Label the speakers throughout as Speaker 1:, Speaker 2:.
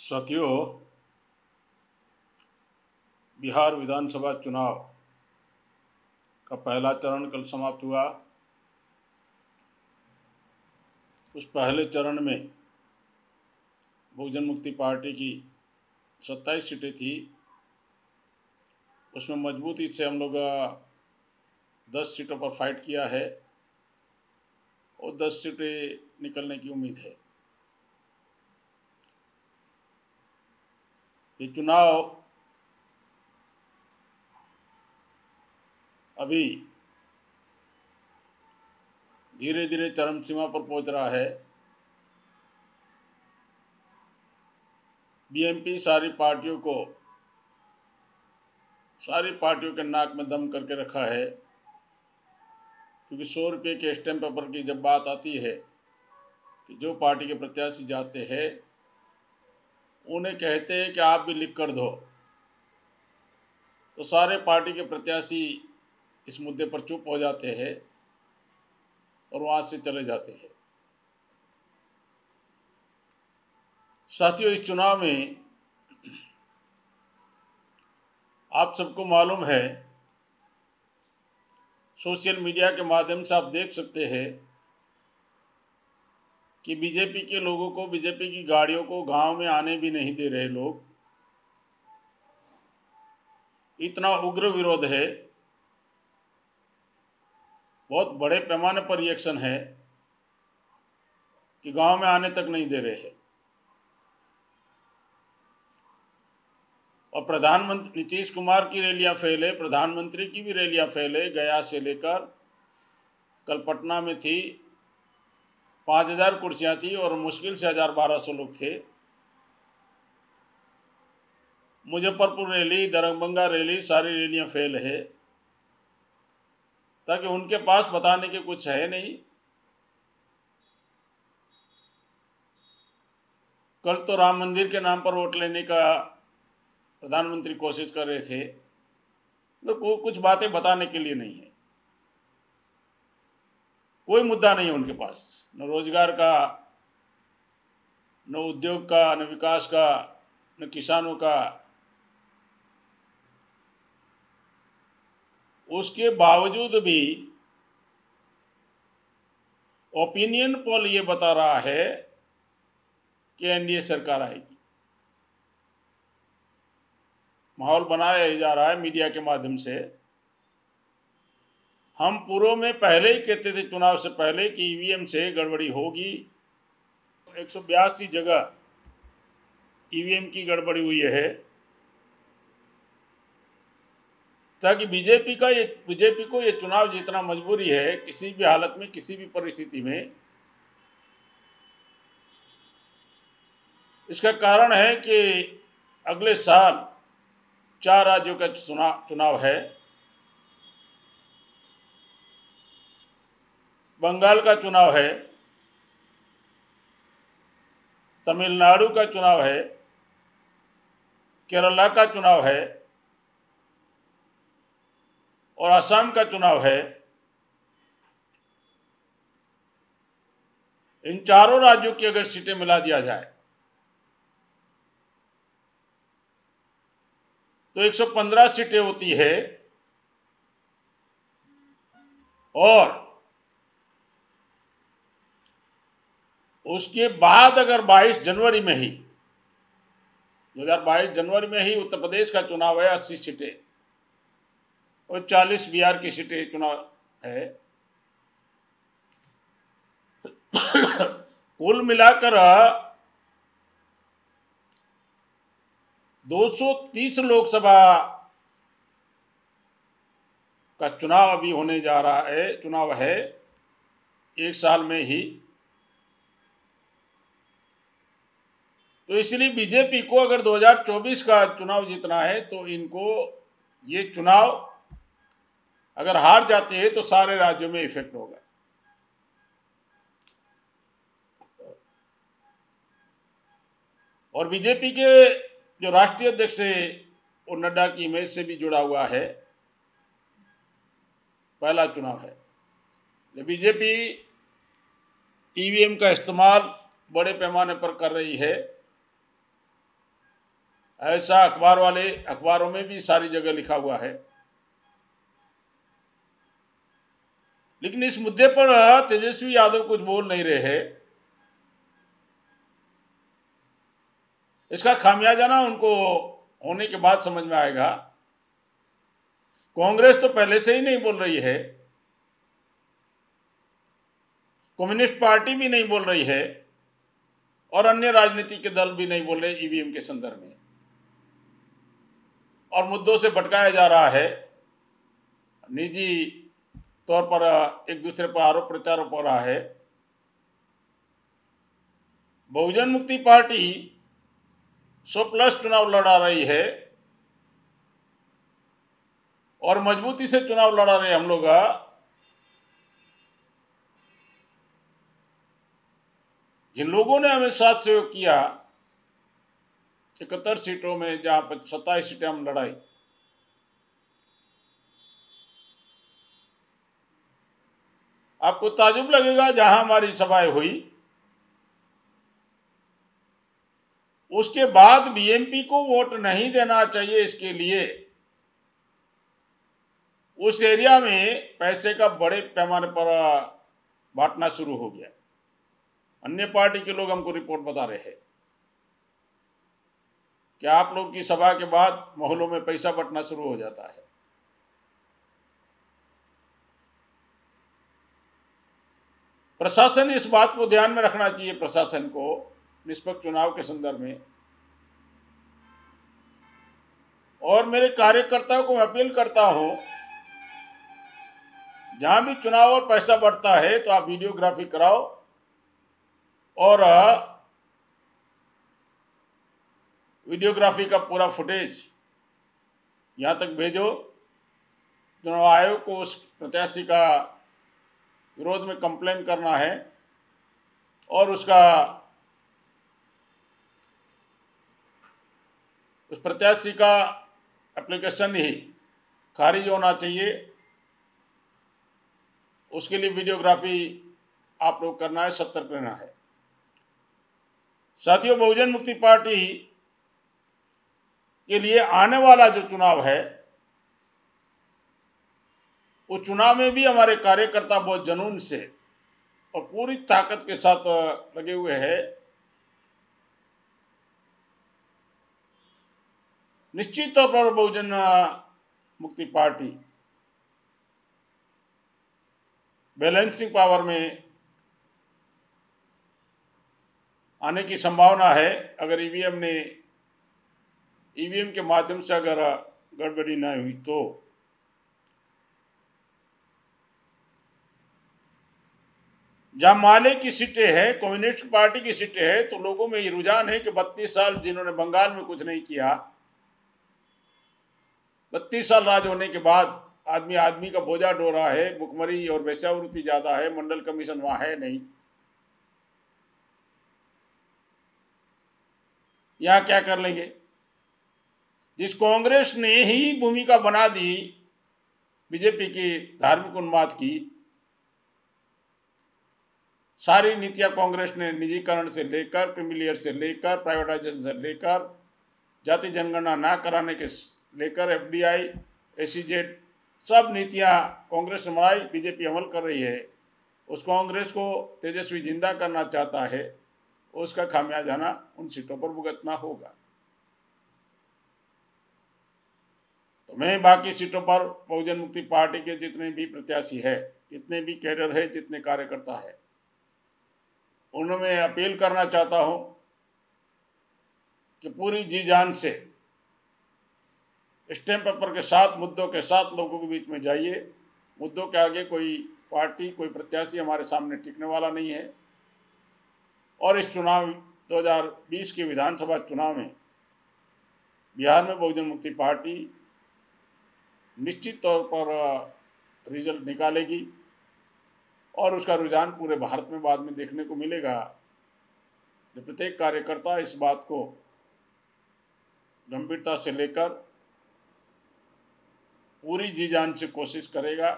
Speaker 1: साथियों, बिहार विधानसभा चुनाव का पहला चरण कल समाप्त हुआ। उस पहले चरण में बहुजन मुक्ति पार्टी की 27 सीटें थी। उसमें मजबूती से हम लोग 10 सीटों पर फाइट किया है और 10 सीटें निकलने की उम्मीद है। ये चुनाव अभी धीरे धीरे चरम सीमा पर पहुंच रहा है। बीएमपी सारी पार्टियों के नाक में दम करके रखा है, क्योंकि 100 रुपये के स्टैम्प पेपर की जब बात आती है कि जो पार्टी के प्रत्याशी जाते हैं उन्हें कहते हैं कि आप भी लिख कर दो, तो सारे पार्टी के प्रत्याशी इस मुद्दे पर चुप हो जाते हैं और वहाँ से चले जाते हैं। साथियों, इस चुनाव में आप सबको मालूम है, सोशल मीडिया के माध्यम से आप देख सकते हैं कि बीजेपी के लोगों को, बीजेपी की गाड़ियों को गांव में आने भी नहीं दे रहे लोग। इतना उग्र विरोध है, बहुत बड़े पैमाने पर रिएक्शन है कि गांव में आने तक नहीं दे रहे हैं। और प्रधानमंत्री नीतीश कुमार की रैलियां फेल है, प्रधानमंत्री की भी रैलियां फेल है। गया से लेकर कल पटना में थी, 5000 कुर्सियां थी और मुश्किल से 1200 लोग थे। मुजफ्फरपुर रैली, दरभंगा रैली, सारी रैलियां फेल है, ताकि उनके पास बताने के कुछ है नहीं। कल तो राम मंदिर के नाम पर वोट लेने का प्रधानमंत्री कोशिश कर रहे थे, तो कुछ बातें बताने के लिए नहीं है। कोई मुद्दा नहीं है उनके पास, न रोजगार का, न उद्योग का, न विकास का, न किसानों का। उसके बावजूद भी ओपिनियन पोल ये बता रहा है कि एनडीए सरकार आएगी। माहौल बनाया जा रहा है मीडिया के माध्यम से। हम पूर्व में पहले ही कहते थे, चुनाव से पहले, कि ईवीएम से गड़बड़ी होगी। 182 जगह ईवीएम की गड़बड़ी हुई है, ताकि बीजेपी को ये चुनाव जीतना मजबूरी है, किसी भी हालत में, किसी भी परिस्थिति में। इसका कारण है कि अगले साल 4 राज्यों का चुनाव है। बंगाल का चुनाव है, तमिलनाडु का चुनाव है, केरला का चुनाव है और असम का चुनाव है। इन चारों राज्यों की अगर सीटें मिला दिया जाए तो 115 सीटें होती है। और उसके बाद अगर 22 जनवरी में ही, 2022 जनवरी में ही उत्तर प्रदेश का चुनाव है, 80 सीटें और 40 बिहार की सीटें चुनाव है। कुल मिलाकर 230 लोकसभा का चुनाव अभी होने जा रहा है, चुनाव है एक साल में ही। तो इसलिए बीजेपी को अगर 2024 का चुनाव जीतना है तो इनको ये चुनाव अगर हार जाते हैं तो सारे राज्यों में इफेक्ट होगा। और बीजेपी के जो राष्ट्रीय अध्यक्ष है वो नड्डा की इमेज से भी जुड़ा हुआ है। पहला चुनाव है। बीजेपी ईवीएम का इस्तेमाल बड़े पैमाने पर कर रही है ऐसा अखबारों में भी सारी जगह लिखा हुआ है। लेकिन इस मुद्दे पर तेजस्वी यादव कुछ बोल नहीं रहे हैं। इसका खामियाजा ना उनको होने के बाद समझ में आएगा। कांग्रेस तो पहले से ही नहीं बोल रही है, कम्युनिस्ट पार्टी भी नहीं बोल रही है, और अन्य राजनीतिक दल भी नहीं बोल रहे ईवीएम के संदर्भ में, और मुद्दों से भटकाया जा रहा है। निजी तौर पर एक दूसरे पर आरोप प्रत्यारोप हो रहा है। बहुजन मुक्ति पार्टी 100+ चुनाव लड़ा रही है और मजबूती से चुनाव लड़ा रहे हम लोग। जिन लोगों ने हमें साथ सहयोग किया 71 सीटों में, जहां पर 27 सीटें हम लड़ाई, आपको ताजुब लगेगा जहां हमारी सभाएं हुई उसके बाद बीएमपी को वोट नहीं देना चाहिए, इसके लिए उस एरिया में पैसे का बड़े पैमाने पर बांटना शुरू हो गया। अन्य पार्टी के लोग हमको रिपोर्ट बता रहे हैं कि आप लोग की सभा के बाद मोहल्लों में पैसा बंटना शुरू हो जाता है। प्रशासन इस बात को ध्यान में रखना चाहिए, प्रशासन को निष्पक्ष चुनाव के संदर्भ में। और मेरे कार्यकर्ताओं को मैं अपील करता हूं, जहां भी चुनाव और पैसा बढ़ता है तो आप वीडियोग्राफी कराओ और वीडियोग्राफी का पूरा फुटेज यहां तक भेजो। चुनाव आयोग को उस प्रत्याशी का विरोध में कंप्लेन करना है और उस प्रत्याशी का एप्लीकेशन ही खारिज होना चाहिए। उसके लिए वीडियोग्राफी आप लोग करना है, सतर्क रहना है। साथियों, बहुजन मुक्ति पार्टी के लिए आने वाला जो चुनाव है, उस चुनाव में भी हमारे कार्यकर्ता बहुत जुनून से और पूरी ताकत के साथ लगे हुए हैं। निश्चित तौर पर बहुजन मुक्ति पार्टी बैलेंसिंग पावर में आने की संभावना है, अगर ईवीएम के माध्यम से अगर गड़बड़ी न हुई तो। जहां माले की सीटें हैं, कम्युनिस्ट पार्टी की सीटें हैं, तो लोगों में ये रुझान है कि 32 साल जिन्होंने बंगाल में कुछ नहीं किया, 32 साल राज होने के बाद आदमी आदमी का बोझा ढो रहा है, भुखमरी और वेश्यावृत्ति ज्यादा है, मंडल कमीशन वहां है नहीं, यहां क्या कर लेंगे। जिस कांग्रेस ने ही भूमिका बना दी बीजेपी की धार्मिक उन्माद की, सारी नीतियां कांग्रेस ने निजीकरण से लेकर, क्रीमिलेयर से लेकर, प्राइवेटाइजेशन से लेकर, जाति जनगणना ना कराने के लेकर, एफडीआई, एसीजेड, सब नीतियां कांग्रेस ने बनाई, बीजेपी अमल कर रही है। उस कांग्रेस को तेजस्वी जिंदा करना चाहता है, उसका खामियाजा उन सीटों पर भुगतना होगा। तो मैं बाकी सीटों पर बहुजन मुक्ति पार्टी के जितने भी प्रत्याशी है, जितने भी कैडर है, जितने कार्यकर्ता है, उनमें अपील करना चाहता हूं कि पूरी जी जान से स्टैम्प पेपर के साथ, मुद्दों के साथ लोगों के बीच में जाइए। मुद्दों के आगे कोई पार्टी, कोई प्रत्याशी हमारे सामने टिकने वाला नहीं है। और इस चुनाव 2020 के विधानसभा चुनाव में बिहार में बहुजन मुक्ति पार्टी निश्चित तौर पर रिजल्ट निकालेगी और उसका रुझान पूरे भारत में बाद में देखने को मिलेगा। जब प्रत्येक कार्यकर्ता इस बात को गंभीरता से लेकर पूरी जी जान से कोशिश करेगा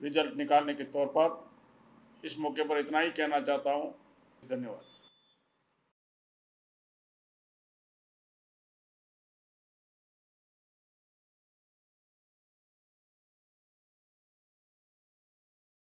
Speaker 1: रिजल्ट निकालने के तौर पर। इस मौके पर इतना ही कहना चाहता हूँ। धन्यवाद।